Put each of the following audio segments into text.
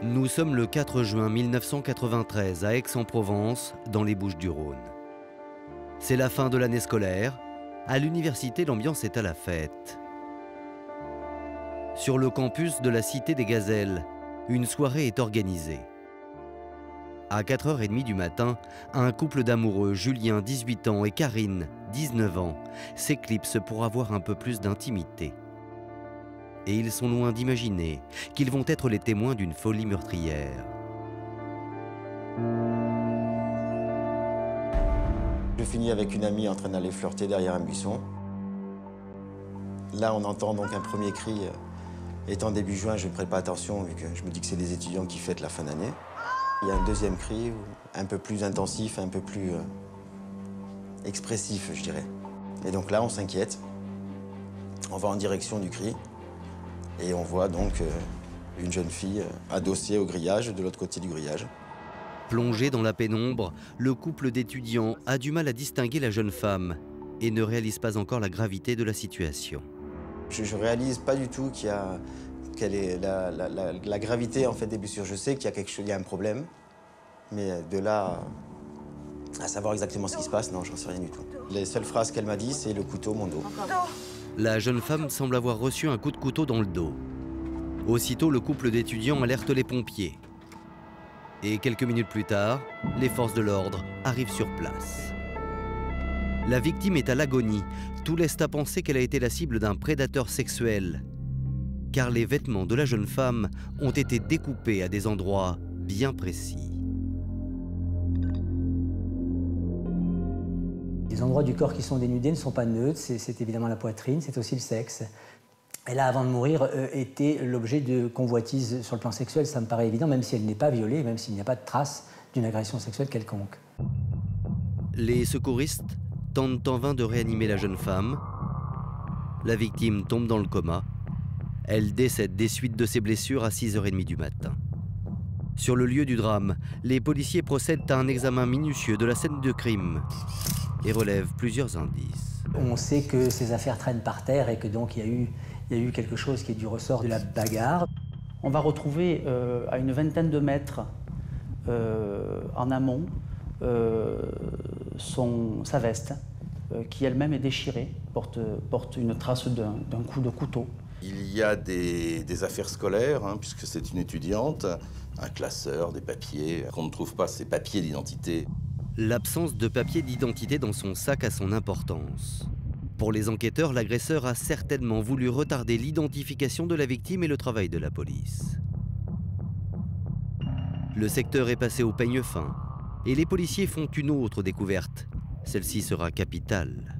Nous sommes le 4 juin 1993 à Aix-en-Provence, dans les Bouches-du-Rhône. C'est la fin de l'année scolaire. À l'université, l'ambiance est à la fête. Sur le campus de la Cité des Gazelles, une soirée est organisée. À 4h30 du matin, un couple d'amoureux, Julien, 18 ans, et Karine, 19 ans, s'éclipsent pour avoir un peu plus d'intimité. Et ils sont loin d'imaginer qu'ils vont être les témoins d'une folie meurtrière. Je finis avec une amie en train d'aller flirter derrière un buisson. Là, on entend donc un premier cri. Étant début juin, je ne prête pas attention vu que je me dis que c'est des étudiants qui fêtent la fin d'année. Il y a un deuxième cri, un peu plus intensif, un peu plus expressif, je dirais. Et donc là, on s'inquiète. On va en direction du cri. Et on voit donc une jeune fille adossée au grillage, de l'autre côté du grillage. Plongé dans la pénombre, le couple d'étudiants a du mal à distinguer la jeune femme et ne réalise pas encore la gravité de la situation. Je ne réalise pas du tout quelle est la gravité en fait, des blessures. Je sais qu'il y a quelque chose, il y a un problème, mais de là à savoir exactement ce qui se passe, non, j'en sais rien du tout. Les seules phrases qu'elle m'a dit, c'est le couteau, mon dos. La jeune femme semble avoir reçu un coup de couteau dans le dos. Aussitôt, le couple d'étudiants alerte les pompiers. Et quelques minutes plus tard, les forces de l'ordre arrivent sur place. La victime est à l'agonie. Tout laisse à penser qu'elle a été la cible d'un prédateur sexuel. Car les vêtements de la jeune femme ont été découpés à des endroits bien précis. Les endroits du corps qui sont dénudés ne sont pas neutres, c'est évidemment la poitrine, c'est aussi le sexe. Elle a, avant de mourir, été l'objet de convoitises sur le plan sexuel, ça me paraît évident, même si elle n'est pas violée, même s'il n'y a pas de trace d'une agression sexuelle quelconque. Les secouristes tentent en vain de réanimer la jeune femme. La victime tombe dans le coma. Elle décède des suites de ses blessures à 6h30 du matin. Sur le lieu du drame, les policiers procèdent à un examen minutieux de la scène de crime et relèvent plusieurs indices. On sait que ces affaires traînent par terre et que donc il y a eu quelque chose qui est du ressort de la bagarre. On va retrouver à une vingtaine de mètres en amont sa veste qui elle-même est déchirée, porte une trace d'un coup de couteau. Il y a des affaires scolaires, puisque c'est une étudiante, un classeur, des papiers. Qu'on ne trouve pas ces papiers d'identité. L'absence de papier d'identité dans son sac a son importance. Pour les enquêteurs, l'agresseur a certainement voulu retarder l'identification de la victime et le travail de la police. Le secteur est passé au peigne fin et les policiers font une autre découverte. Celle-ci sera capitale.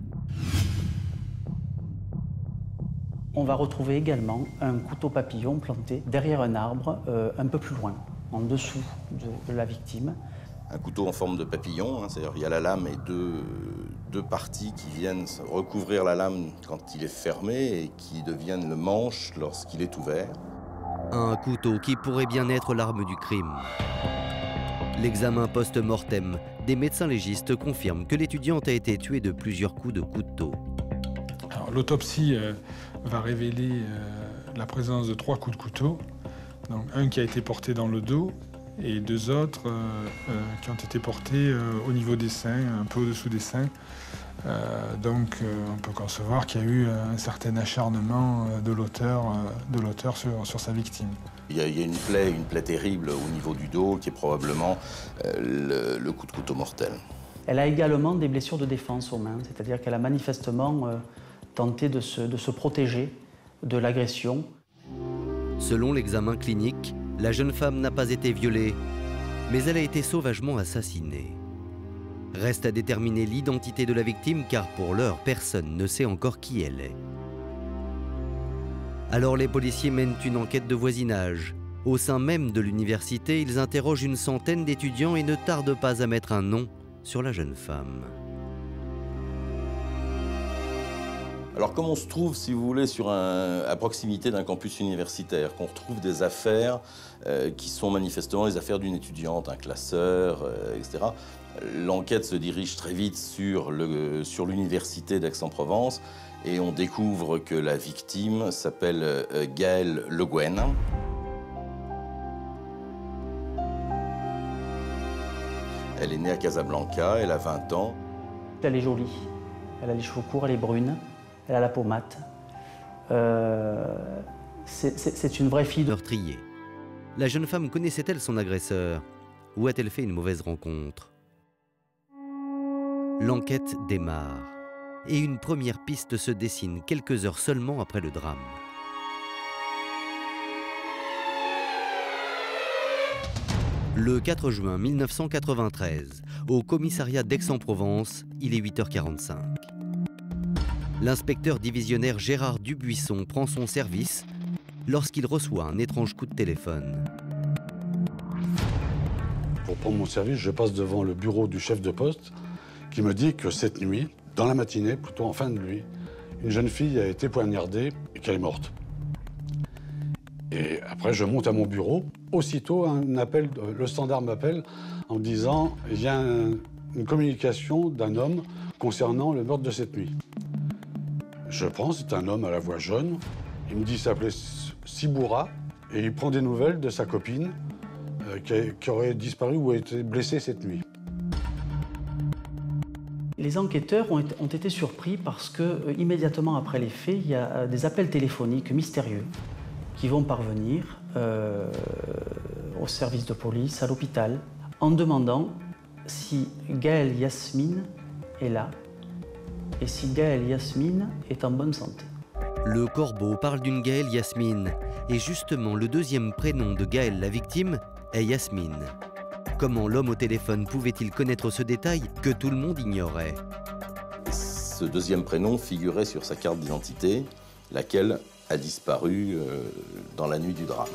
On va retrouver également un couteau papillon planté derrière un arbre un peu plus loin, en dessous de la victime. Un couteau en forme de papillon, c'est-à-dire il y a la lame et deux parties qui viennent recouvrir la lame quand il est fermé et qui deviennent le manche lorsqu'il est ouvert. Un couteau qui pourrait bien être l'arme du crime. L'examen post-mortem des médecins légistes confirme que l'étudiante a été tuée de plusieurs coups de couteau. L'autopsie va révéler la présence de 3 coups de couteau. Donc, un qui a été porté dans le dos et 2 autres qui ont été portés au niveau des seins, un peu au-dessous des seins. Donc on peut concevoir qu'il y a eu un certain acharnement de l'auteur sur sa victime. Il y a une plaie terrible au niveau du dos qui est probablement le coup de couteau mortel. Elle a également des blessures de défense aux mains, c'est-à-dire qu'elle a manifestement tenté de se protéger de l'agression. Selon l'examen clinique, la jeune femme n'a pas été violée, mais elle a été sauvagement assassinée. Reste à déterminer l'identité de la victime car pour l'heure, personne ne sait encore qui elle est. Alors les policiers mènent une enquête de voisinage. Au sein même de l'université, ils interrogent une centaine d'étudiants et ne tardent pas à mettre un nom sur la jeune femme. Alors comme on se trouve, si vous voulez, à proximité d'un campus universitaire, qu'on retrouve des affaires qui sont manifestement les affaires d'une étudiante, un classeur, etc., l'enquête se dirige très vite sur l'université d'Aix-en-Provence et on découvre que la victime s'appelle Gaëlle Le Guen. Elle est née à Casablanca, elle a 20 ans. Elle est jolie, elle a les cheveux courts, elle est brune, elle a la peau mate. C'est une vraie fille de... Meurtrier. La jeune femme connaissait-elle son agresseur? Ou a-t-elle fait une mauvaise rencontre? L'enquête démarre. Et une première piste se dessine quelques heures seulement après le drame. Le 4 juin 1993, au commissariat d'Aix-en-Provence, il est 8h45. L'inspecteur divisionnaire Gérard Dubuisson prend son service lorsqu'il reçoit un étrange coup de téléphone. Pour prendre mon service, je passe devant le bureau du chef de poste qui me dit que cette nuit, dans la matinée, plutôt en fin de nuit, une jeune fille a été poignardée et qu'elle est morte. Et après, je monte à mon bureau. Aussitôt, un appel, le standard m'appelle en me disant « Il y a une communication d'un homme concernant le meurtre de cette nuit ». Je prends, c'est un homme à la voix jeune. Il me dit qu'il s'appelait Siboura et il prend des nouvelles de sa copine qui aurait disparu ou a été blessée cette nuit. Les enquêteurs ont été surpris parce que, immédiatement après les faits, il y a des appels téléphoniques mystérieux qui vont parvenir au service de police, à l'hôpital, en demandant si Gaëlle Yasmine est là et si Gaëlle Yasmine est en bonne santé. Le Corbeau parle d'une Gaëlle Yasmine, et justement le deuxième prénom de Gaëlle, la victime, est Yasmine. Comment l'homme au téléphone pouvait-il connaître ce détail que tout le monde ignorait? Ce deuxième prénom figurait sur sa carte d'identité, laquelle a disparu dans la nuit du drame.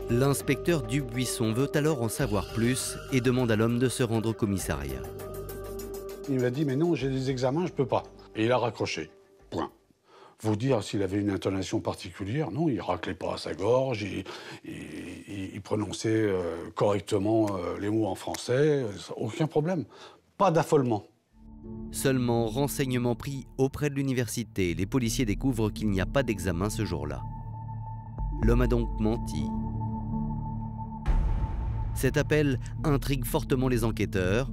L'inspecteur Dubuisson veut alors en savoir plus et demande à l'homme de se rendre au commissariat. Il m'a dit « Mais non, j'ai des examens, je peux pas ». Et il a raccroché. Point. Vous dire s'il avait une intonation particulière, non, il raclait pas à sa gorge, il prononçait correctement les mots en français, aucun problème. Pas d'affolement. Seulement, renseignements pris auprès de l'université, les policiers découvrent qu'il n'y a pas d'examen ce jour-là. L'homme a donc menti. Cet appel intrigue fortement les enquêteurs.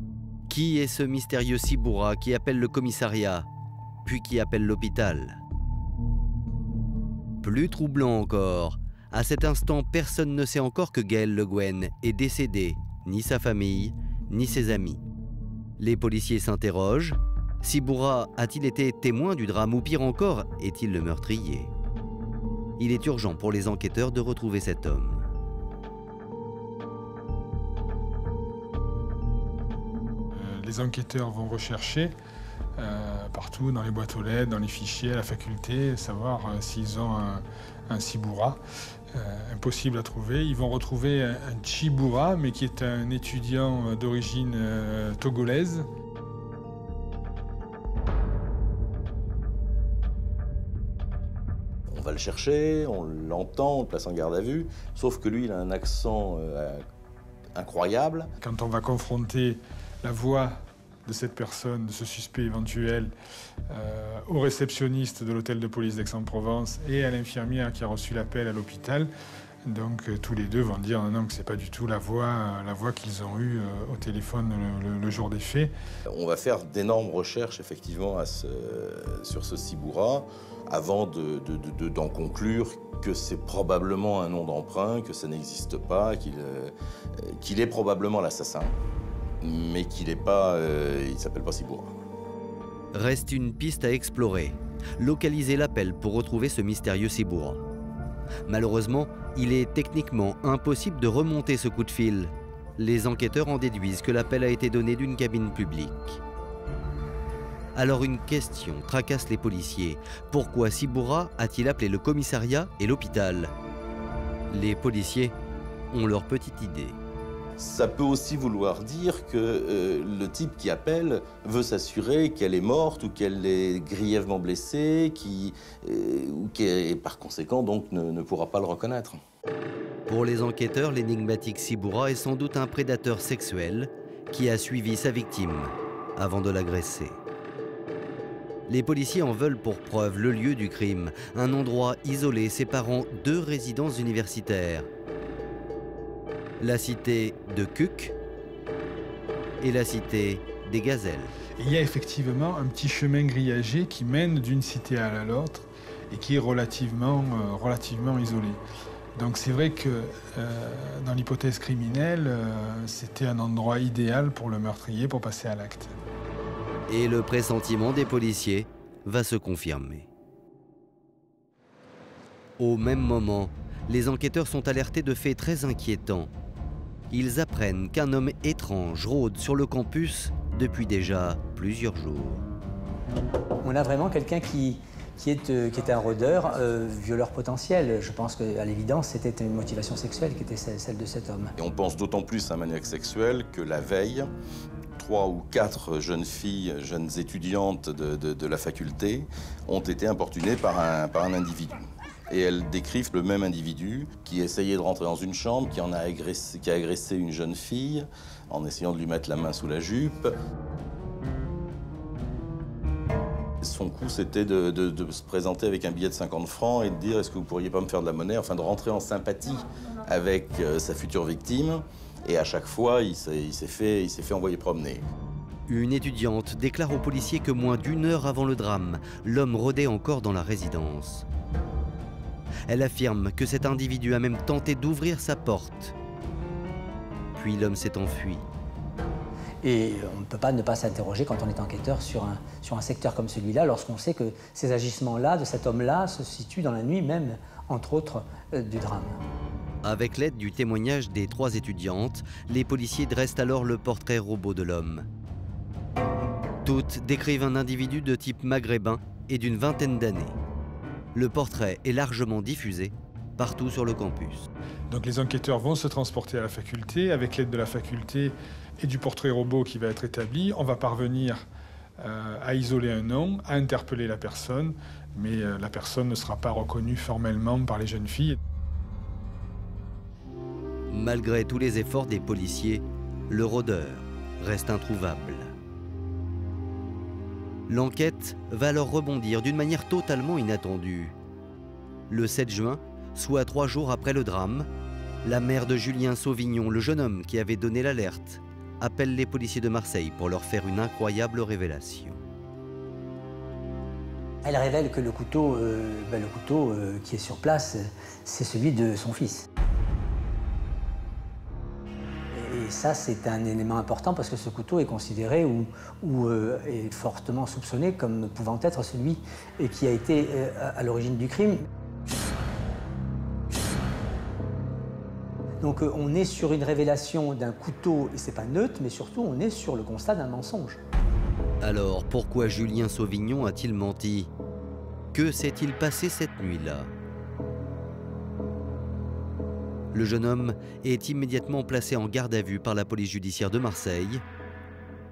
Qui est ce mystérieux Siboura qui appelle le commissariat, puis qui appelle l'hôpital? Plus troublant encore, à cet instant, personne ne sait encore que Gaëlle Le Guen est décédé, ni sa famille, ni ses amis. Les policiers s'interrogent. Siboura a-t-il été témoin du drame ou pire encore, est-il le meurtrier? Il est urgent pour les enquêteurs de retrouver cet homme. Les enquêteurs vont rechercher partout, dans les boîtes aux lettres, dans les fichiers, à la faculté, savoir s'ils ont un Siboura. Impossible à trouver. Ils vont retrouver un Chiboura, mais qui est un étudiant d'origine togolaise. On va le chercher, on l'entend, on le place en garde à vue, sauf que lui, il a un accent incroyable. Quand on va confronter la voix de cette personne, de ce suspect éventuel, au réceptionniste de l'hôtel de police d'Aix-en-Provence et à l'infirmière qui a reçu l'appel à l'hôpital. Donc tous les deux vont dire non, que c'est pas du tout la voix qu'ils ont eue au téléphone le jour des faits. On va faire d'énormes recherches effectivement sur ce Siboura avant d'en conclure que c'est probablement un nom d'emprunt, que ça n'existe pas, qu'il est probablement l'assassin, mais qu'il n'est pas, il s'appelle pas Siboura. Reste une piste à explorer. Localiser l'appel pour retrouver ce mystérieux Siboura. Malheureusement, il est techniquement impossible de remonter ce coup de fil. Les enquêteurs en déduisent que l'appel a été donné d'une cabine publique. Alors une question tracasse les policiers. Pourquoi Siboura a-t-il appelé le commissariat et l'hôpital? Les policiers ont leur petite idée. Ça peut aussi vouloir dire que le type qui appelle veut s'assurer qu'elle est morte ou qu'elle est grièvement blessée, ou qui par conséquent donc ne pourra pas le reconnaître. Pour les enquêteurs, l'énigmatique Siboura est sans doute un prédateur sexuel qui a suivi sa victime avant de l'agresser. Les policiers en veulent pour preuve le lieu du crime, un endroit isolé séparant deux résidences universitaires. La cité de Cuc et la cité des Gazelles. Il y a effectivement un petit chemin grillagé qui mène d'une cité à l'autre et qui est relativement isolé. Donc c'est vrai que dans l'hypothèse criminelle, c'était un endroit idéal pour le meurtrier pour passer à l'acte. Et le pressentiment des policiers va se confirmer. Au même moment, les enquêteurs sont alertés de faits très inquiétants. Ils apprennent qu'un homme étrange rôde sur le campus depuis déjà plusieurs jours. On a vraiment quelqu'un qui est un rôdeur, violeur potentiel. Je pense qu'à l'évidence, c'était une motivation sexuelle qui était celle de cet homme. Et on pense d'autant plus à un maniaque sexuel que la veille, 3 ou 4 jeunes filles, jeunes étudiantes de la faculté ont été importunées par un individu. Et elles décrivent le même individu qui essayait de rentrer dans une chambre, qui a agressé une jeune fille en essayant de lui mettre la main sous la jupe. Son coup, c'était de se présenter avec un billet de 50 francs et de dire « Est-ce que vous pourriez pas me faire de la monnaie ?» Enfin, de rentrer en sympathie avec sa future victime. Et à chaque fois, il s'est fait envoyer promener. Une étudiante déclare aux policiers que moins d'1 heure avant le drame, l'homme rôdait encore dans la résidence. Elle affirme que cet individu a même tenté d'ouvrir sa porte. Puis l'homme s'est enfui. Et on ne peut pas ne pas s'interroger quand on est enquêteur sur un secteur comme celui-là, lorsqu'on sait que ces agissements-là, de cet homme-là, se situent dans la nuit même, entre autres, du drame. Avec l'aide du témoignage des 3 étudiantes, les policiers dressent alors le portrait robot de l'homme. Toutes décrivent un individu de type maghrébin et d'une vingtaine d'années. Le portrait est largement diffusé partout sur le campus. Donc les enquêteurs vont se transporter à la faculté. Avec l'aide de la faculté et du portrait robot qui va être établi, on va parvenir à isoler un nom, à interpeller la personne, mais la personne ne sera pas reconnue formellement par les jeunes filles. Malgré tous les efforts des policiers, le rôdeur reste introuvable. L'enquête va alors rebondir d'une manière totalement inattendue. Le 7 juin, soit 3 jours après le drame, la mère de Julien Sauvignon, le jeune homme qui avait donné l'alerte, appelle les policiers de Marseille pour leur faire une incroyable révélation. Elle révèle que le couteau qui est sur place, c'est celui de son fils. Et ça, c'est un élément important parce que ce couteau est considéré ou est fortement soupçonné comme pouvant être celui qui a été à l'origine du crime. Donc on est sur une révélation d'un couteau, et c'est pas neutre, mais surtout on est sur le constat d'un mensonge. Alors pourquoi Julien Sauvignon a-t-il menti? Que s'est-il passé cette nuit-là? Le jeune homme est immédiatement placé en garde à vue par la police judiciaire de Marseille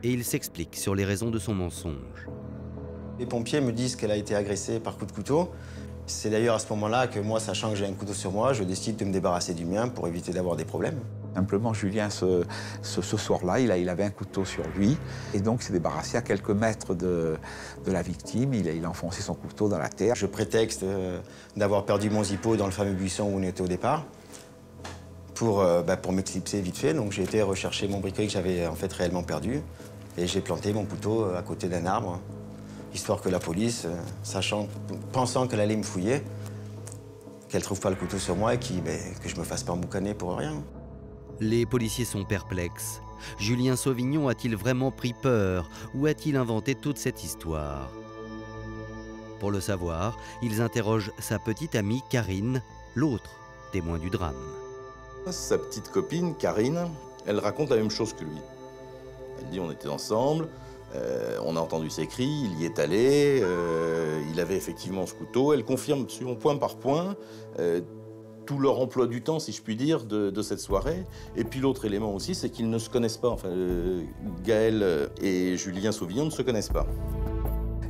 et il s'explique sur les raisons de son mensonge. Les pompiers me disent qu'elle a été agressée par coup de couteau. C'est d'ailleurs à ce moment-là que moi, sachant que j'ai un couteau sur moi, je décide de me débarrasser du mien pour éviter d'avoir des problèmes. Simplement, Julien, ce soir-là, il avait un couteau sur lui et donc s'est débarrassé à quelques mètres de la victime. Il a enfoncé son couteau dans la terre. Je prétexte d'avoir perdu mon zippo dans le fameux buisson où on était au départ pour m'éclipser vite fait. Donc j'ai été rechercher mon briquet que j'avais en fait réellement perdu et j'ai planté mon couteau à côté d'un arbre, histoire que la police, pensant qu'elle allait me fouiller, qu'elle ne trouve pas le couteau sur moi et que je me fasse pas emboucaner pour rien. Les policiers sont perplexes. Julien Sauvignon a-t-il vraiment pris peur ou a-t-il inventé toute cette histoire? Pour le savoir, ils interrogent sa petite amie Karine, l'autre témoin du drame. Sa petite copine, Karine, elle raconte la même chose que lui. Elle dit on était ensemble, on a entendu ses cris, il y est allé, il avait effectivement ce couteau. Elle confirme absolument point par point tout leur emploi du temps, si je puis dire, de cette soirée. Et puis l'autre élément aussi, c'est qu'ils ne se connaissent pas. Enfin, Gaël et Julien Sauvignon ne se connaissent pas.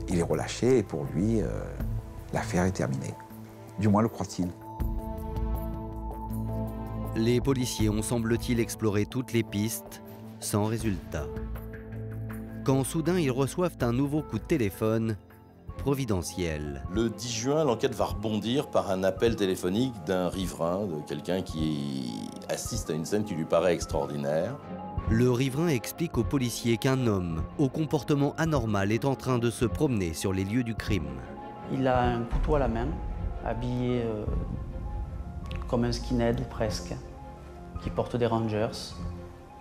Il est relâché et pour lui, l'affaire est terminée. Du moins le croit-il. Les policiers ont, semble-t-il, exploré toutes les pistes, sans résultat. Quand soudain ils reçoivent un nouveau coup de téléphone providentiel. Le 10 juin, l'enquête va rebondir par un appel téléphonique d'un riverain, de quelqu'un qui assiste à une scène qui lui paraît extraordinaire. Le riverain explique aux policiers qu'un homme au comportement anormal est en train de se promener sur les lieux du crime. Il a un couteau à la main, habillé comme un skinhead ou presque, qui porte des Rangers,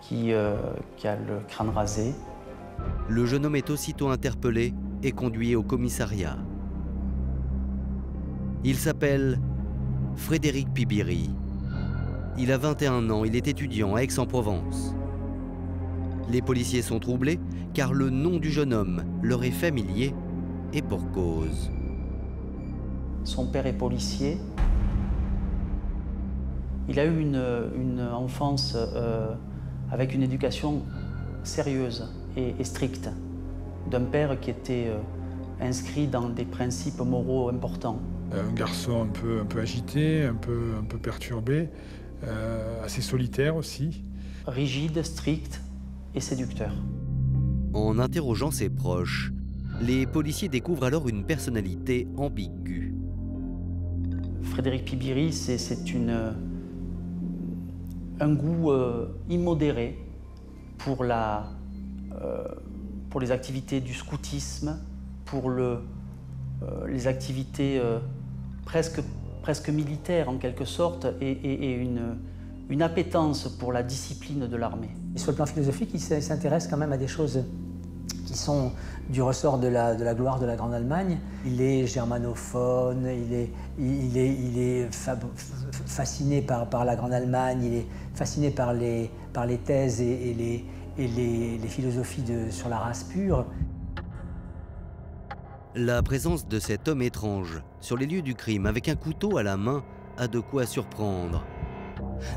qui a le crâne rasé. Le jeune homme est aussitôt interpellé et conduit au commissariat. Il s'appelle Frédéric Pibiri. Il a 21 ans, il est étudiant à Aix-en-Provence. Les policiers sont troublés car le nom du jeune homme leur est familier et pour cause. Son père est policier. Il a eu une enfance avec une éducation sérieuse et stricte, d'un père qui était inscrit dans des principes moraux importants. Un garçon un peu agité, un peu perturbé, assez solitaire aussi. Rigide, strict et séducteur. En interrogeant ses proches, les policiers découvrent alors une personnalité ambiguë. Frédéric Pibiri, c'est un goût immodéré pour les activités du scoutisme, pour les activités presque militaires en quelque sorte, et une appétence pour la discipline de l'armée. Et sur le plan philosophique, il s'intéresse quand même à des choses qui sont du ressort de la gloire de la Grande Allemagne. Il est germanophone, il est fasciné par la Grande Allemagne, il est fasciné par les thèses et les philosophies sur la race pure. La présence de cet homme étrange sur les lieux du crime avec un couteau à la main a de quoi surprendre.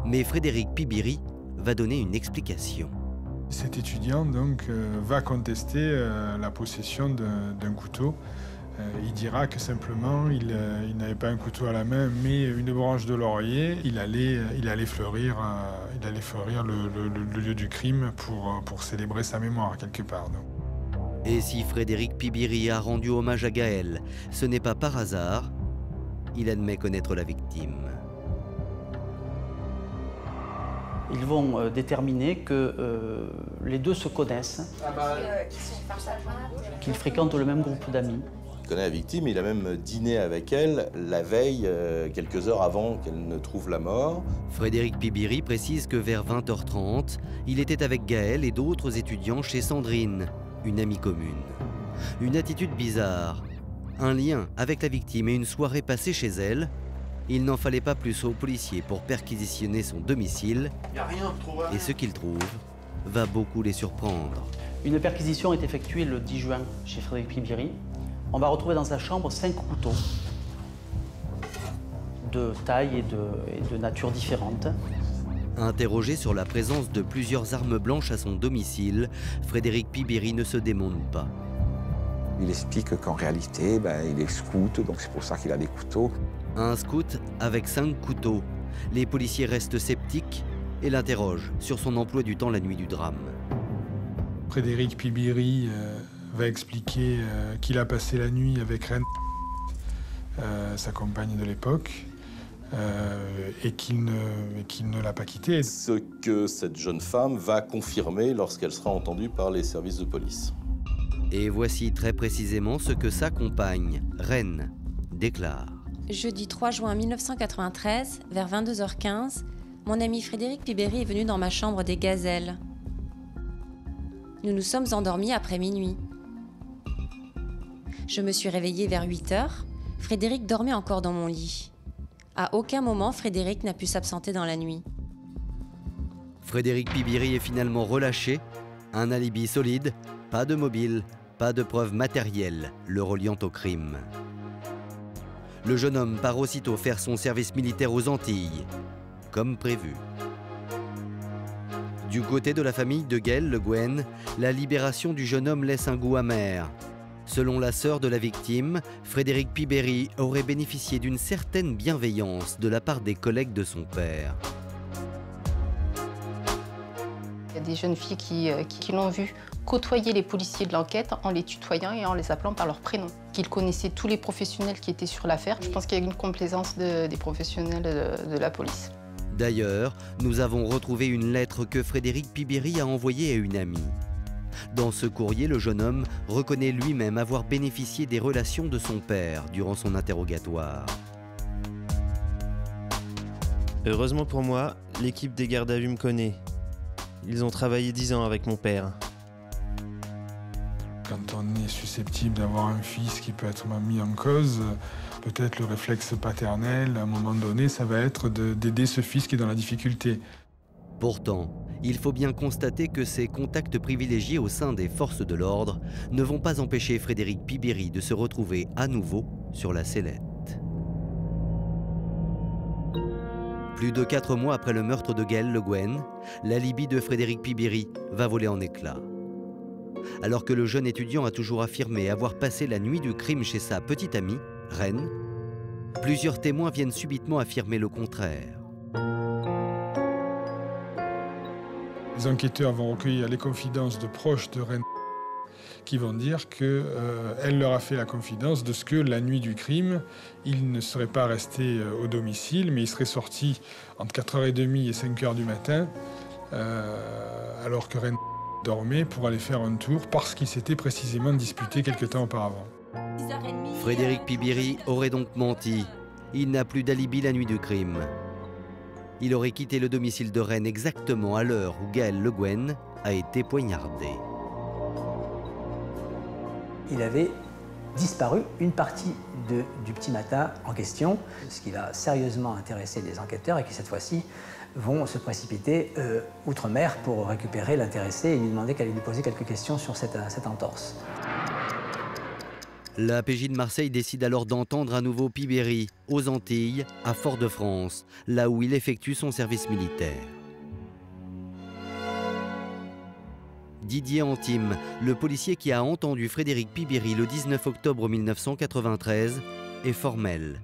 Mais Frédéric Pibiri va donner une explication. Cet étudiant donc va contester la possession d'un couteau. Il dira que simplement il n'avait pas un couteau à la main mais une branche de laurier. Il allait fleurir le lieu du crime pour célébrer sa mémoire quelque part. Donc. Et si Frédéric Pibiri a rendu hommage à Gaël, ce n'est pas par hasard. Il admet connaître la victime. Ils vont déterminer que les deux se connaissent, qu'ils fréquentent le même groupe d'amis. Il connaît la victime, il a même dîné avec elle la veille, quelques heures avant qu'elle ne trouve la mort. Frédéric Pibiri précise que vers 20h30, il était avec Gaël et d'autres étudiants chez Sandrine, une amie commune. Une attitude bizarre, un lien avec la victime et une soirée passée chez elle. Il n'en fallait pas plus aux policiers pour perquisitionner son domicile. Et ce qu'ils trouvent va beaucoup les surprendre. Une perquisition est effectuée le 10 juin chez Frédéric Pibiri. On va retrouver dans sa chambre 5 couteaux de taille et de nature différentes. Interrogé sur la présence de plusieurs armes blanches à son domicile, Frédéric Pibiri ne se démonte pas. Il explique qu'en réalité, il est scout, donc c'est pour ça qu'il a des couteaux. Un scout avec 5 couteaux. Les policiers restent sceptiques et l'interrogent sur son emploi du temps la nuit du drame. Frédéric Pibiri va expliquer qu'il a passé la nuit avec Reine, sa compagne de l'époque, et qu'il ne l'a pas quittée. Ce que cette jeune femme va confirmer lorsqu'elle sera entendue par les services de police. Et voici très précisément ce que sa compagne, Reine, déclare. Jeudi 3 juin 1993, vers 22h15, mon ami Frédéric Pibiri est venu dans ma chambre des Gazelles. Nous nous sommes endormis après minuit. Je me suis réveillée vers 8h. Frédéric dormait encore dans mon lit. À aucun moment, Frédéric n'a pu s'absenter dans la nuit. Frédéric Pibiri est finalement relâché. Un alibi solide, pas de mobile, pas de preuves matérielles le reliant au crime. Le jeune homme part aussitôt faire son service militaire aux Antilles, comme prévu. Du côté de la famille de Gaël Le Guen, la libération du jeune homme laisse un goût amer. Selon la sœur de la victime, Frédéric Pibiri aurait bénéficié d'une certaine bienveillance de la part des collègues de son père. Il y a des jeunes filles qui l'ont vu côtoyer les policiers de l'enquête en les tutoyant et en les appelant par leur prénom. Qu'il connaissait tous les professionnels qui étaient sur l'affaire. Je pense qu'il y a une complaisance des professionnels de la police. D'ailleurs, nous avons retrouvé une lettre que Frédéric Pibéry a envoyée à une amie. Dans ce courrier, le jeune homme reconnaît lui-même avoir bénéficié des relations de son père durant son interrogatoire. Heureusement pour moi, l'équipe des gardes à vue me connaît. Ils ont travaillé 10 ans avec mon père. Quand on est susceptible d'avoir un fils qui peut être mis en cause, peut-être le réflexe paternel, à un moment donné, ça va être d'aider ce fils qui est dans la difficulté. Pourtant, il faut bien constater que ces contacts privilégiés au sein des forces de l'ordre ne vont pas empêcher Frédéric Pibéry de se retrouver à nouveau sur la sellette. Plus de 4 mois après le meurtre de Gaël Le Guen, l'alibi de Frédéric Pibéry va voler en éclats. Alors que le jeune étudiant a toujours affirmé avoir passé la nuit du crime chez sa petite amie, Reine, plusieurs témoins viennent subitement affirmer le contraire. Les enquêteurs vont recueillir les confidences de proches de Reine qui vont dire qu'elle leur a fait la confidence de ce que la nuit du crime, il ne serait pas resté au domicile, mais il serait sorti entre 4h30 et 5h du matin, alors que Reine dormait pour aller faire un tour parce qu'il s'était précisément disputé quelque temps auparavant. Frédéric Pibéry aurait donc menti. Il n'a plus d'alibi la nuit du crime. Il aurait quitté le domicile de Rennes exactement à l'heure où Gaël Le Guen a été poignardé. Il avait disparu une partie du petit matin en question, ce qui va sérieusement intéresser les enquêteurs et qui cette fois-ci vont se précipiter outre-mer pour récupérer l'intéressé et lui demander qu'elle lui poser quelques questions sur cette entorse. La PJ de Marseille décide alors d'entendre à nouveau Pibéry aux Antilles, à Fort-de-France, là où il effectue son service militaire. Didier Antime, le policier qui a entendu Frédéric Pibéry le 19 octobre 1993, est formel.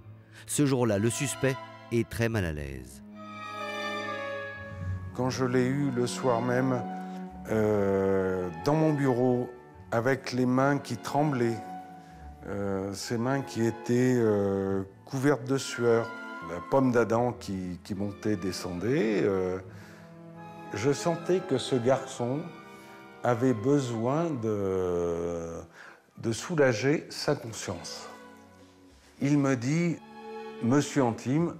Ce jour-là, le suspect est très mal à l'aise. Quand je l'ai eu le soir même, dans mon bureau, avec les mains qui tremblaient, ces mains qui étaient couvertes de sueur, la pomme d'Adam qui montait, descendait, je sentais que ce garçon avait besoin de soulager sa conscience. Il me dit, « Monsieur Antime,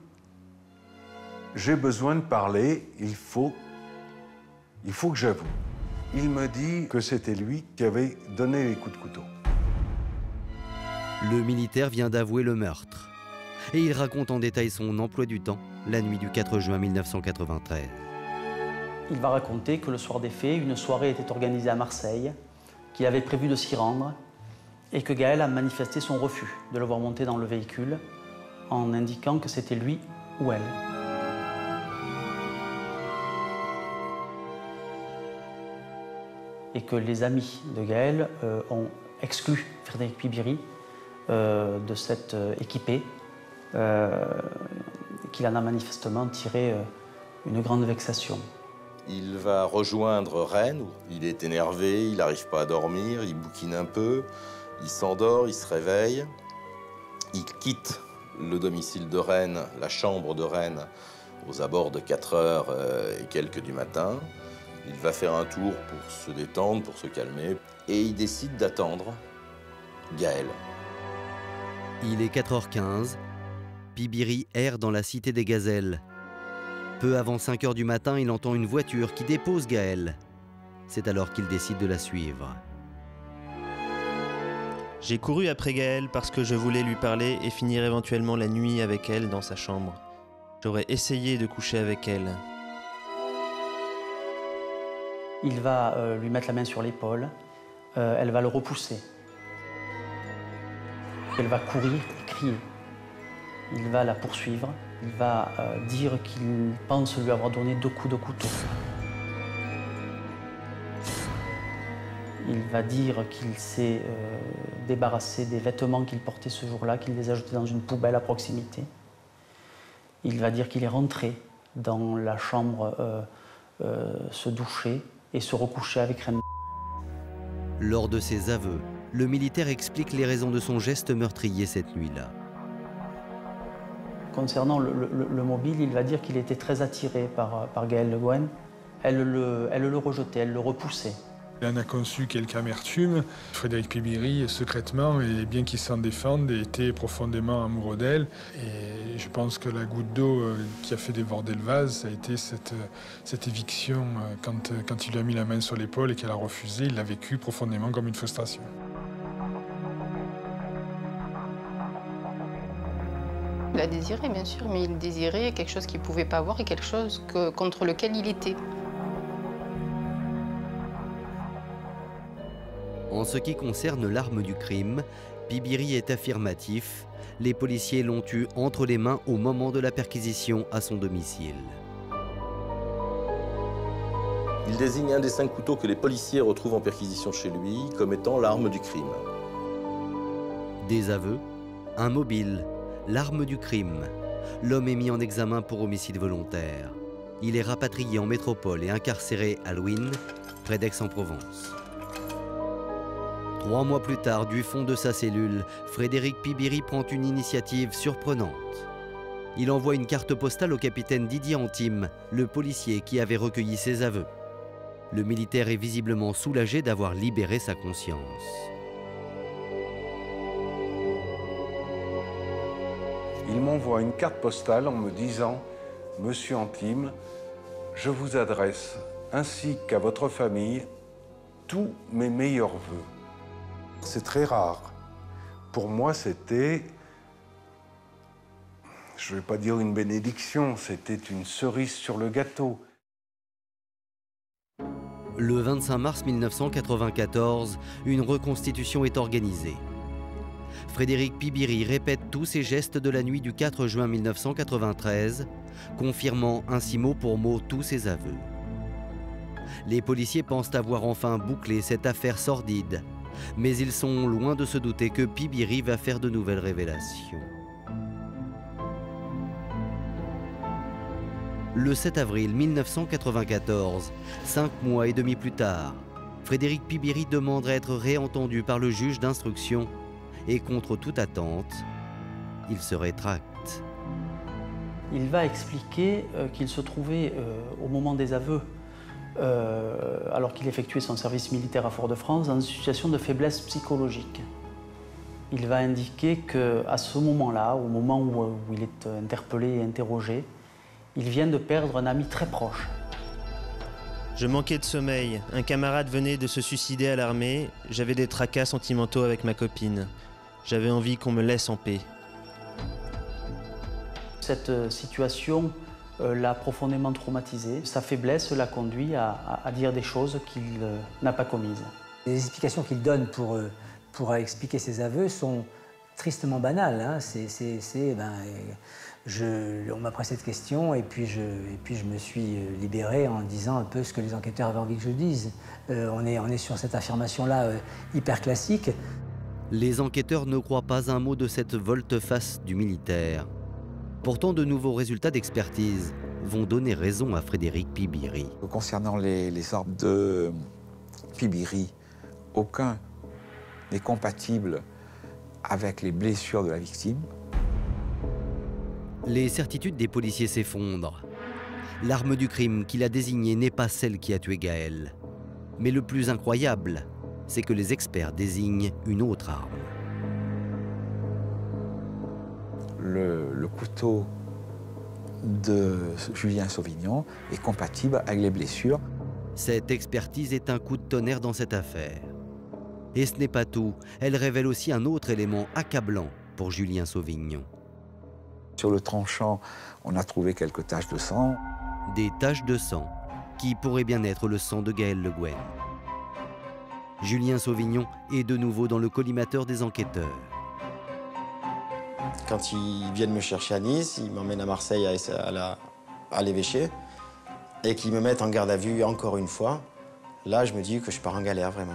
j'ai besoin de parler, il faut que j'avoue. » Il me dit que c'était lui qui avait donné les coups de couteau. Le militaire vient d'avouer le meurtre. Et il raconte en détail son emploi du temps, la nuit du 4 juin 1993. Il va raconter que le soir des faits, une soirée était organisée à Marseille, qu'il avait prévu de s'y rendre et que Gaël a manifesté son refus de le voir monter dans le véhicule en indiquant que c'était lui ou elle. Et que les amis de Gaël ont exclu Frédéric Pibéry de cette équipée, qu'il en a manifestement tiré une grande vexation. Il va rejoindre Rennes, où il est énervé, il n'arrive pas à dormir, il bouquine un peu, il s'endort, il se réveille. Il quitte le domicile de Rennes, la chambre de Rennes, aux abords de 4h et quelques du matin. Il va faire un tour pour se détendre, pour se calmer, et il décide d'attendre Gaël. Il est 4h15. Pibéry erre dans la cité des Gazelles. Peu avant 5h du matin, il entend une voiture qui dépose Gaël. C'est alors qu'il décide de la suivre. J'ai couru après Gaël parce que je voulais lui parler et finir éventuellement la nuit avec elle dans sa chambre. J'aurais essayé de coucher avec elle. Il va lui mettre la main sur l'épaule, elle va le repousser. Elle va courir et crier. Il va la poursuivre, il va dire qu'il pense lui avoir donné 2 coups de couteau. Il va dire qu'il s'est débarrassé des vêtements qu'il portait ce jour-là, qu'il les a jetés dans une poubelle à proximité. Il va dire qu'il est rentré dans la chambre se doucher et se recoucher avec Reine. Lors de ses aveux, le militaire explique les raisons de son geste meurtrier cette nuit-là. Concernant le mobile, il va dire qu'il était très attiré par Gaëlle Le Guen. Elle le rejetait, elle le repoussait. Il en a conçu quelque amertume. Frédéric Pibiri, secrètement, et bien qu'il s'en défende, était profondément amoureux d'elle. Et je pense que la goutte d'eau qui a fait déborder le vase, ça a été cette éviction. Quand il lui a mis la main sur l'épaule et qu'elle a refusé, il l'a vécu profondément comme une frustration. Il a désiré, bien sûr, mais il désirait quelque chose qu'il ne pouvait pas avoir et quelque chose contre lequel il était. En ce qui concerne l'arme du crime, Pibiri est affirmatif. Les policiers l'ont eu entre les mains au moment de la perquisition à son domicile. Il désigne un des 5 couteaux que les policiers retrouvent en perquisition chez lui comme étant l'arme du crime. Des aveux, un mobile, l'arme du crime. L'homme est mis en examen pour homicide volontaire. Il est rapatrié en métropole et incarcéré à Luynes, près d'Aix-en-Provence. 3 mois plus tard, du fond de sa cellule, Frédéric Pibiri prend une initiative surprenante. Il envoie une carte postale au capitaine Didier Antime, le policier qui avait recueilli ses aveux. Le militaire est visiblement soulagé d'avoir libéré sa conscience. Il m'envoie une carte postale en me disant « Monsieur Antime, je vous adresse, ainsi qu'à votre famille, tous mes meilleurs vœux. » C'est très rare. Pour moi, c'était, je ne vais pas dire une bénédiction, c'était une cerise sur le gâteau. Le 25 mars 1994, une reconstitution est organisée. Frédéric Pibiri répète tous ses gestes de la nuit du 4 juin 1993, confirmant ainsi mot pour mot tous ses aveux. Les policiers pensent avoir enfin bouclé cette affaire sordide, mais ils sont loin de se douter que Pibiri va faire de nouvelles révélations. Le 7 avril 1994, 5 mois et demi plus tard, Frédéric Pibiri demande à être réentendu par le juge d'instruction et contre toute attente, il se rétracte. Il va expliquer qu'il se trouvait au moment des aveux, alors qu'il effectuait son service militaire à Fort-de-France, dans une situation de faiblesse psychologique. Il va indiquer qu'à ce moment-là, au moment où il est interpellé et interrogé, il vient de perdre un ami très proche. Je manquais de sommeil, un camarade venait de se suicider à l'armée, j'avais des tracas sentimentaux avec ma copine. J'avais envie qu'on me laisse en paix. Cette situation l'a profondément traumatisé. Sa faiblesse l'a conduit à dire des choses qu'il n'a pas commises. Les explications qu'il donne pour expliquer ses aveux sont tristement banales. Hein. On m'a posé cette question et puis je me suis libéré en disant un peu ce que les enquêteurs avaient envie que je dise. On est sur cette affirmation-là hyper classique. Les enquêteurs ne croient pas un mot de cette volte-face du militaire. Pourtant, de nouveaux résultats d'expertise vont donner raison à Frédéric Pibiri. Concernant les armes de Pibiri, aucun n'est compatible avec les blessures de la victime. Les certitudes des policiers s'effondrent. L'arme du crime qu'il a désignée n'est pas celle qui a tué Gaëlle. Mais le plus incroyable, c'est que les experts désignent une autre arme. Le couteau de Julien Sauvignon est compatible avec les blessures. Cette expertise est un coup de tonnerre dans cette affaire. Et ce n'est pas tout, elle révèle aussi un autre élément accablant pour Julien Sauvignon. Sur le tranchant, on a trouvé quelques taches de sang. Des taches de sang qui pourraient bien être le sang de Gaëlle Le Guen. Julien Sauvignon est de nouveau dans le collimateur des enquêteurs. Quand ils viennent me chercher à Nice, ils m'emmènent à Marseille à l'évêché et qu'ils me mettent en garde à vue encore une fois, là je me dis que je pars en galère vraiment.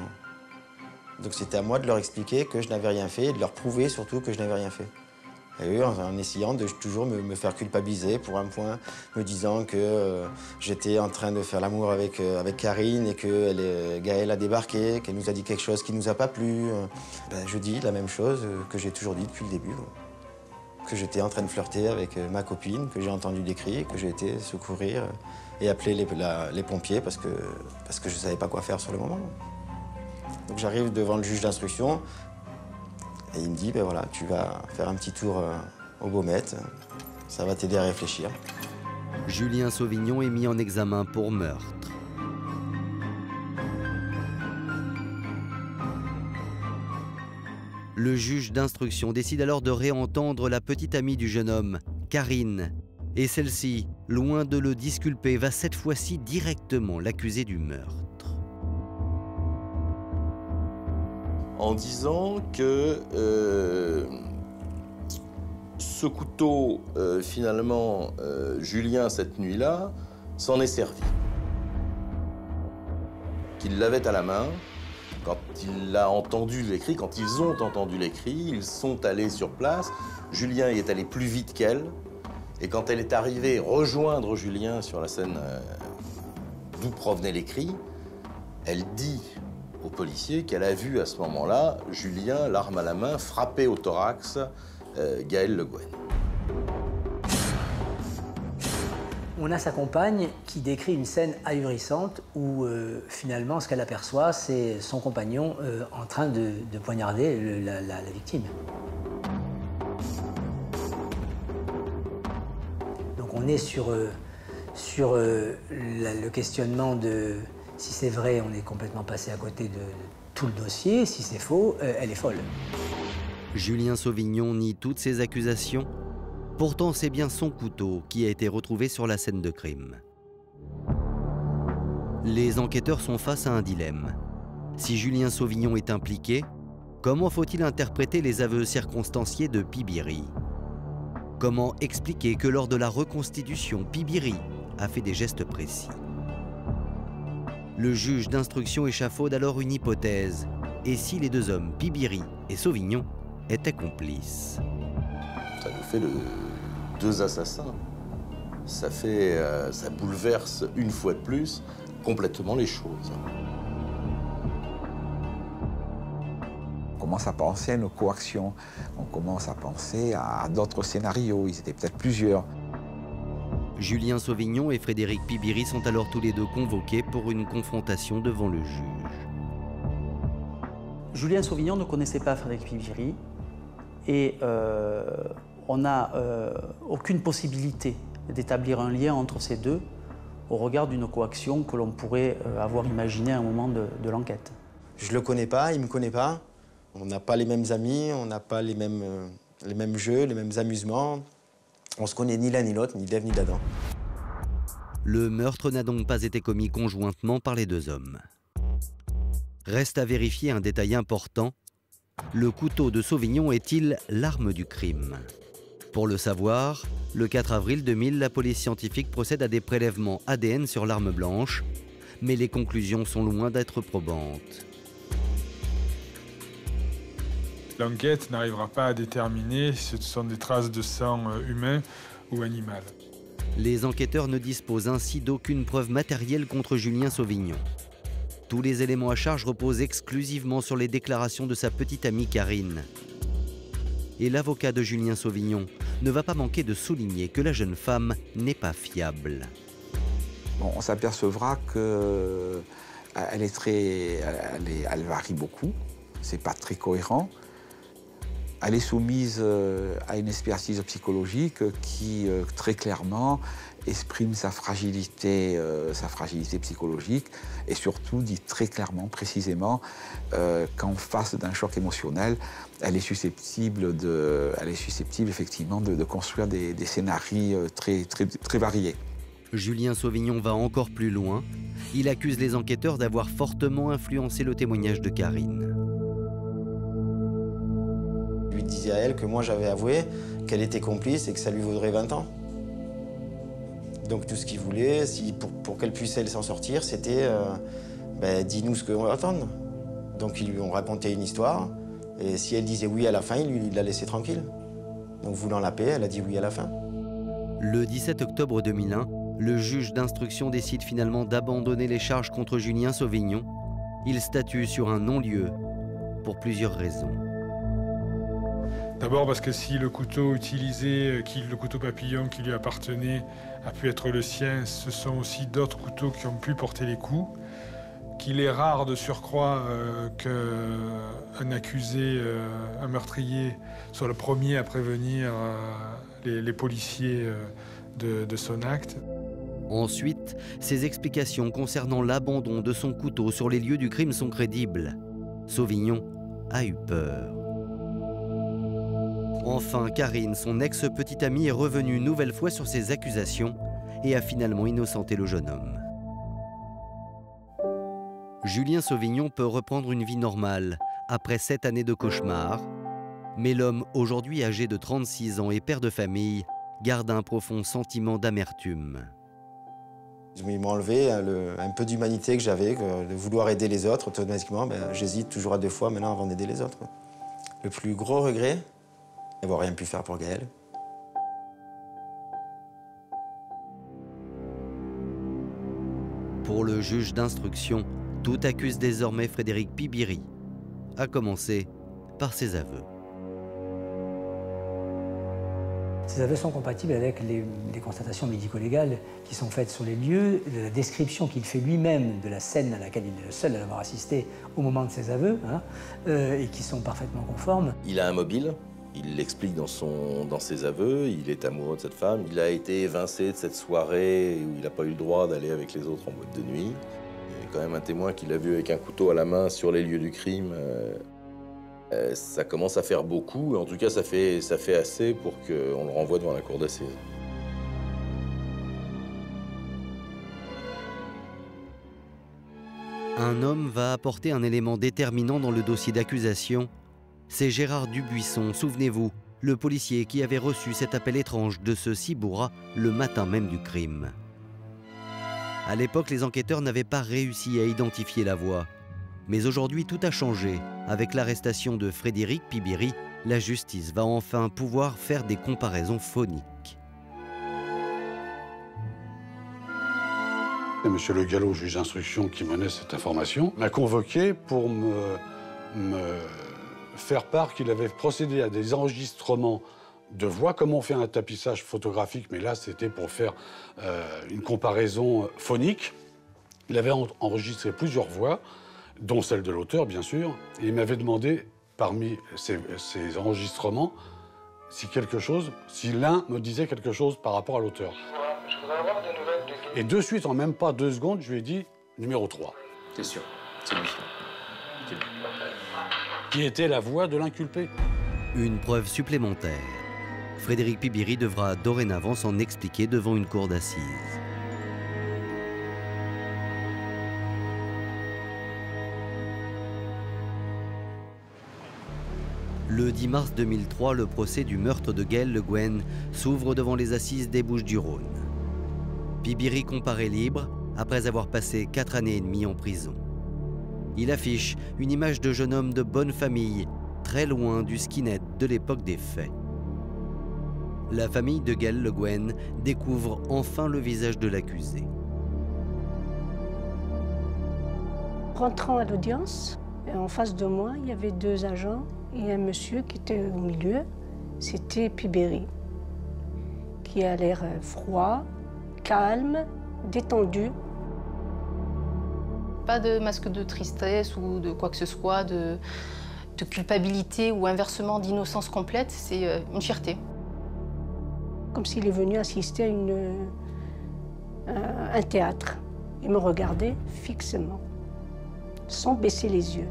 Donc c'était à moi de leur expliquer que je n'avais rien fait et de leur prouver surtout que je n'avais rien fait. Et eux, en essayant de toujours me faire culpabiliser pour un point, me disant que j'étais en train de faire l'amour avec Karine et que Gaëlle a débarqué, qu'elle nous a dit quelque chose qui ne nous a pas plu. Je dis la même chose que j'ai toujours dit depuis le début. que j'étais en train de flirter avec ma copine, que j'ai entendu des cris, que j'ai été secourir et appeler les pompiers parce que je ne savais pas quoi faire sur le moment. Donc j'arrive devant le juge d'instruction et il me dit, ben voilà, tu vas faire un petit tour au Baumette, ça va t'aider à réfléchir. Julien Sauvignon est mis en examen pour meurtre. Le juge d'instruction décide alors de réentendre la petite amie du jeune homme, Karine. Et celle-ci, loin de le disculper, va cette fois-ci directement l'accuser du meurtre. En disant que ce couteau, finalement, Julien, cette nuit-là, s'en est servi. Qu'il l'avait à la main. Quand il a entendu les cris, quand ils ont entendu les cris, ils sont allés sur place. Julien y est allé plus vite qu'elle. Et quand elle est arrivée rejoindre Julien sur la scène d'où provenaient les cris, elle dit au policier qu'elle a vu à ce moment-là Julien, l'arme à la main, frapper au thorax Gaël Le Guen. On a sa compagne qui décrit une scène ahurissante où finalement ce qu'elle aperçoit, c'est son compagnon en train de poignarder la victime. Donc on est sur le questionnement de si c'est vrai, on est complètement passé à côté de tout le dossier. Si c'est faux, elle est folle. Julien Sauvignon nie toutes ces accusations. Pourtant, c'est bien son couteau qui a été retrouvé sur la scène de crime. Les enquêteurs sont face à un dilemme. Si Julien Sauvignon est impliqué, comment faut-il interpréter les aveux circonstanciés de Pibiri? Comment expliquer que lors de la reconstitution, Pibiri a fait des gestes précis? Le juge d'instruction échafaude alors une hypothèse. Et si les deux hommes, Pibiri et Sauvignon, étaient complices? Ça nous fait deux assassins. Ça bouleverse une fois de plus complètement les choses. On commence à penser à une coaction, on commence à penser à d'autres scénarios, ils étaient peut-être plusieurs. Julien Sauvignon et Frédéric Pibiri sont alors tous les deux convoqués pour une confrontation devant le juge. Julien Sauvignon ne connaissait pas Frédéric Pibiri et on n'a aucune possibilité d'établir un lien entre ces deux au regard d'une coaction que l'on pourrait avoir imaginée à un moment de l'enquête. Je ne le connais pas, il ne me connaît pas. On n'a pas les mêmes amis, on n'a pas les mêmes jeux, les mêmes amusements. On ne se connaît ni l'un ni l'autre, ni d'Ève ni d'Adam. Le meurtre n'a donc pas été commis conjointement par les deux hommes. Reste à vérifier un détail important. Le couteau de Sauvignon est-il l'arme du crime? Pour le savoir, le 4 avril 2000, la police scientifique procède à des prélèvements ADN sur l'arme blanche, mais les conclusions sont loin d'être probantes. L'enquête n'arrivera pas à déterminer si ce sont des traces de sang humain ou animal. Les enquêteurs ne disposent ainsi d'aucune preuve matérielle contre Julien Sauvignon. Tous les éléments à charge reposent exclusivement sur les déclarations de sa petite amie Karine. Et l'avocat de Julien Sauvignon ne va pas manquer de souligner que la jeune femme n'est pas fiable. Bon, on s'apercevra qu'elle elle varie beaucoup, c'est pas très cohérent. Elle est soumise à une expertise psychologique qui, très clairement, exprime sa fragilité psychologique et surtout dit très clairement, précisément, qu'en face d'un choc émotionnel, elle est susceptible effectivement de construire des scénarios très variés. Julien Sauvignon va encore plus loin. Il accuse les enquêteurs d'avoir fortement influencé le témoignage de Karine. Je lui disais à elle que moi j'avais avoué qu'elle était complice et que ça lui vaudrait 20 ans. Donc tout ce qu'il voulait, pour qu'elle puisse elle s'en sortir, c'était dis-nous ce qu'on va attendre. Donc ils lui ont raconté une histoire et si elle disait oui à la fin, il la laissait tranquille. Donc voulant la paix, elle a dit oui à la fin. Le 17 octobre 2001, le juge d'instruction décide finalement d'abandonner les charges contre Julien Sauvignon. Il statue sur un non-lieu pour plusieurs raisons. D'abord parce que si le couteau utilisé, le couteau papillon qui lui appartenait, a pu être le sien, ce sont aussi d'autres couteaux qui ont pu porter les coups. Qu'il est rare de surcroît qu'un accusé, un meurtrier, soit le premier à prévenir les policiers de son acte. Ensuite, ses explications concernant l'abandon de son couteau sur les lieux du crime sont crédibles. Sauvignon a eu peur. Enfin, Karine, son ex-petite amie, est revenue une nouvelle fois sur ses accusations et a finalement innocenté le jeune homme. Julien Sauvignon peut reprendre une vie normale après 7 années de cauchemar, mais l'homme, aujourd'hui âgé de 36 ans et père de famille, garde un profond sentiment d'amertume. Ils m'ont enlevé un peu d'humanité que j'avais, de vouloir aider les autres. Automatiquement, j'hésite toujours à 2 fois maintenant avant d'aider les autres. Le plus gros regret, d'avoir rien pu faire pour Gaël. Pour le juge d'instruction, tout accuse désormais Frédéric Pibiri, à commencer par ses aveux. Ces aveux sont compatibles avec les constatations médico-légales qui sont faites sur les lieux, de la description qu'il fait lui-même de la scène à laquelle il est le seul à l'avoir assisté au moment de ses aveux, et qui sont parfaitement conformes. Il a un mobile, il l'explique dans ses aveux, il est amoureux de cette femme. Il a été évincé de cette soirée où il n'a pas eu le droit d'aller avec les autres en boîte de nuit. Il y a quand même un témoin qui l'a vu avec un couteau à la main sur les lieux du crime. Ça commence à faire beaucoup, en tout cas ça fait assez pour qu'on le renvoie devant la cour d'assises. Un homme va apporter un élément déterminant dans le dossier d'accusation. C'est Gérard Dubuisson, souvenez-vous, le policier qui avait reçu cet appel étrange de ce Ciboura le matin même du crime. À l'époque, les enquêteurs n'avaient pas réussi à identifier la voix. Mais aujourd'hui, tout a changé. Avec l'arrestation de Frédéric Pibiri, la justice va enfin pouvoir faire des comparaisons phoniques. Monsieur Le Gallo, juge d'instruction qui menait cette information, m'a convoqué pour me faire part qu'il avait procédé à des enregistrements de voix, comme on fait un tapissage photographique, mais là c'était pour faire une comparaison phonique. Il avait enregistré plusieurs voix, dont celle de l'auteur, bien sûr, et il m'avait demandé, parmi ces enregistrements, si l'un me disait quelque chose par rapport à l'auteur. Je voudrais avoir des nouvelles de Gaël. Et de suite, en même pas 2 secondes, je lui ai dit numéro 3. C'est sûr, c'est lui. Qui était la voix de l'inculpé. Une preuve supplémentaire. Frédéric Pibiri devra dorénavant s'en expliquer devant une cour d'assises. Le 10 mars 2003, le procès du meurtre de Gaël Le Guen s'ouvre devant les assises des Bouches-du-Rhône. Pibiri comparaît libre après avoir passé 4 années et demie en prison. Il affiche une image de jeune homme de bonne famille, très loin du skinhead de l'époque des faits. La famille de Gaël Le Guen découvre enfin le visage de l'accusé. Rentrant à l'audience, en face de moi, il y avait 2 agents et un monsieur qui était au milieu. C'était Pibiri, qui a l'air froid, calme, détendu. Pas de masque de tristesse ou de quoi que ce soit, de culpabilité ou inversement d'innocence complète, c'est une fierté. Comme s'il est venu assister à un théâtre. Il me regardait fixement, sans baisser les yeux.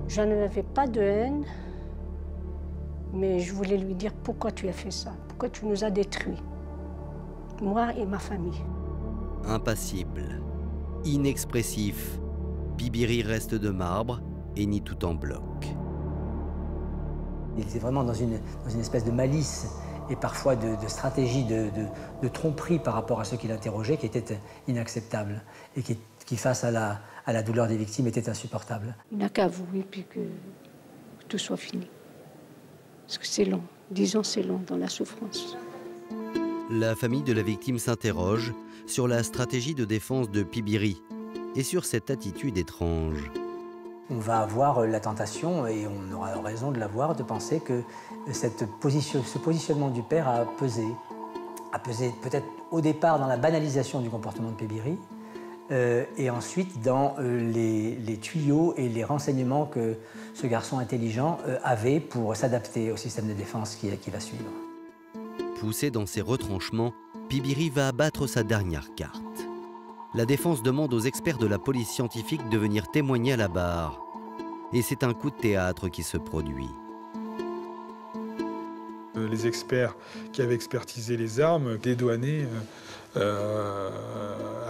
Je n'avais pas de haine, mais je voulais lui dire pourquoi tu as fait ça, pourquoi tu nous as détruits, moi et ma famille. Impassible, inexpressif, Pibiri reste de marbre et nie tout en bloc. Il était vraiment dans une espèce de malice et parfois de stratégie de tromperie par rapport à ceux qui l'interrogeaient qui était inacceptable et qui face à la douleur des victimes, était insupportable. Il n'a qu'à avouer puis que tout soit fini. Parce que c'est long. 10 ans, c'est long dans la souffrance. La famille de la victime s'interroge sur la stratégie de défense de Pibiri et sur cette attitude étrange. on va avoir la tentation, et on aura raison de l'avoir, de penser que ce positionnement du père a pesé peut-être au départ dans la banalisation du comportement de Pébiri, et ensuite dans les tuyaux et les renseignements que ce garçon intelligent avait pour s'adapter au système de défense qui va suivre. Poussé dans ses retranchements, Pibiri va abattre sa dernière carte. La défense demande aux experts de la police scientifique de venir témoigner à la barre. Et c'est un coup de théâtre qui se produit. Les experts qui avaient expertisé les armes dédouanaient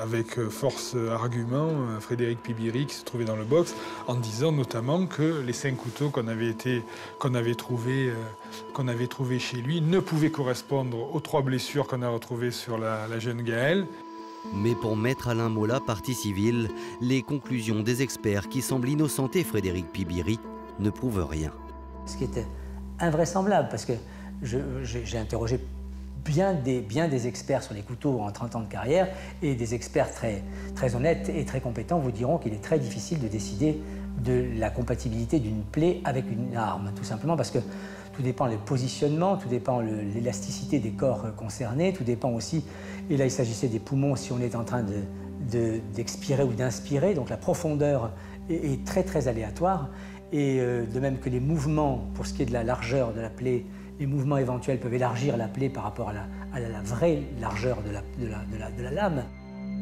avec force argument Frédéric Pibiri qui se trouvait dans le box, en disant notamment que les 5 couteaux qu'on avait trouvés chez lui ne pouvaient correspondre aux 3 blessures qu'on a retrouvées sur la jeune Gaëlle. Mais pour maître Alain Mola, partie civile, les conclusions des experts qui semblent innocenter Frédéric Pibiri ne prouvent rien. Ce qui était invraisemblable, parce que j'ai interrogé bien des experts sur les couteaux en 30 ans de carrière, et des experts très honnêtes et très compétents vous diront qu'il est très difficile de décider de la compatibilité d'une plaie avec une arme, tout simplement parce que tout dépend du positionnement, tout dépend l'élasticité des corps concernés, tout dépend aussi, et là il s'agissait des poumons si on est en train d'expirer ou d'inspirer, donc la profondeur est très aléatoire, et de même que les mouvements, pour ce qui est de la largeur de la plaie, les mouvements éventuels peuvent élargir la plaie par rapport à la vraie largeur de la lame.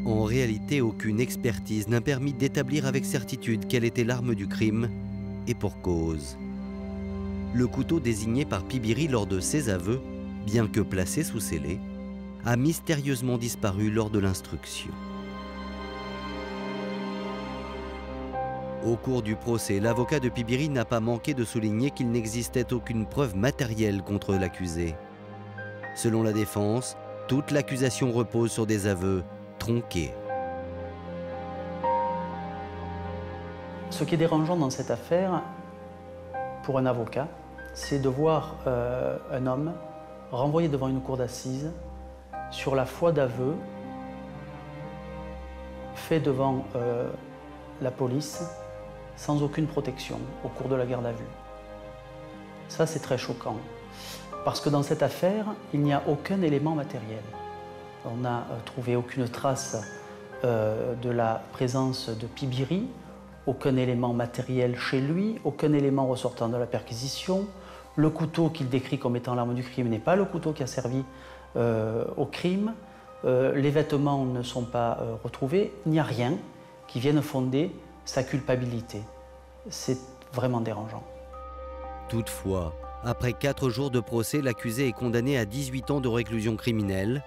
En réalité, aucune expertise n'a permis d'établir avec certitude quelle était l'arme du crime, et pour cause. Le couteau désigné par Pibiri lors de ses aveux, bien que placé sous scellé, a mystérieusement disparu lors de l'instruction. Au cours du procès, l'avocat de Pibiri n'a pas manqué de souligner qu'il n'existait aucune preuve matérielle contre l'accusé. Selon la défense, toute l'accusation repose sur des aveux tronqués. Ce qui est dérangeant dans cette affaire, pour un avocat, c'est de voir un homme renvoyé devant une cour d'assises sur la foi d'aveu fait devant la police sans aucune protection au cours de la garde à vue. Ça, c'est très choquant, parce que dans cette affaire, il n'y a aucun élément matériel. On n'a trouvé aucune trace de la présence de Pibiri, aucun élément matériel chez lui, aucun élément ressortant de la perquisition. Le couteau qu'il décrit comme étant l'arme du crime n'est pas le couteau qui a servi au crime. Les vêtements ne sont pas retrouvés. Il n'y a rien qui vienne fonder sa culpabilité. C'est vraiment dérangeant. Toutefois, après 4 jours de procès, l'accusé est condamné à 18 ans de réclusion criminelle